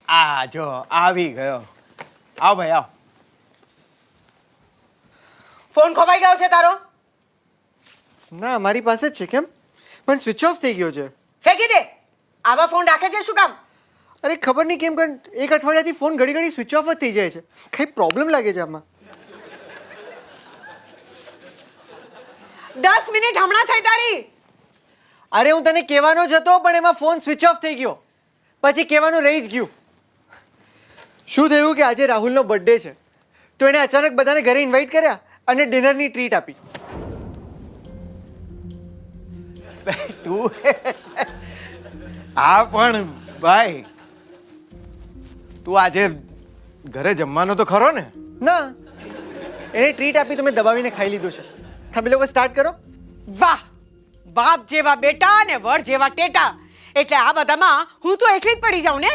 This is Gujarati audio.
આ જો આવી ગયો. આવ ભાઈ આવ. ફોન ખોવાઈ ગયો છે તારો? ના મારી પાસે જ છે. કેમ? પણ સ્વિચ ઓફ થઈ ગયો છે. ફેંકી દે. આવા ફોન રાખે છે શું કામ? અરે ખબર નહીં કેમ પણ એક અઠવાડિયાથી ફોન ઘડી ઘડી સ્વિચ ઓફ જ થઈ જાય છે. કંઈ પ્રોબ્લેમ લાગે છે આમાં. 10 મિનિટ હમણાં થઈ તારી. અરે હું તને કહેવાનો જ હતો પણ એમાં ફોન સ્વિચ ઓફ થઈ ગયો. પછી કહેવાનું રહી જ ગયું. શું થયું કે આજે રાહુલનો બર્થડે છે તો એણે અચાનક બધાને ઘરે ઇન્વાઇટ કર્યા અને ડિનરની ટ્રીટ આપી. તું આ પણ ભાઈ તું આજે ઘરે જમવાનો તો ખરો ને? ના એણે ટ્રીટ આપી તો મેં દબાવીને ખાઈ લીધું છે. તમે લોકો સ્ટાર્ટ કરો. વાહ, બાપ જેવા બેટા અને વર જેવા ટેટા. એટલે આ બધામાં હું તો એકલી જ પડી જાઉં ને.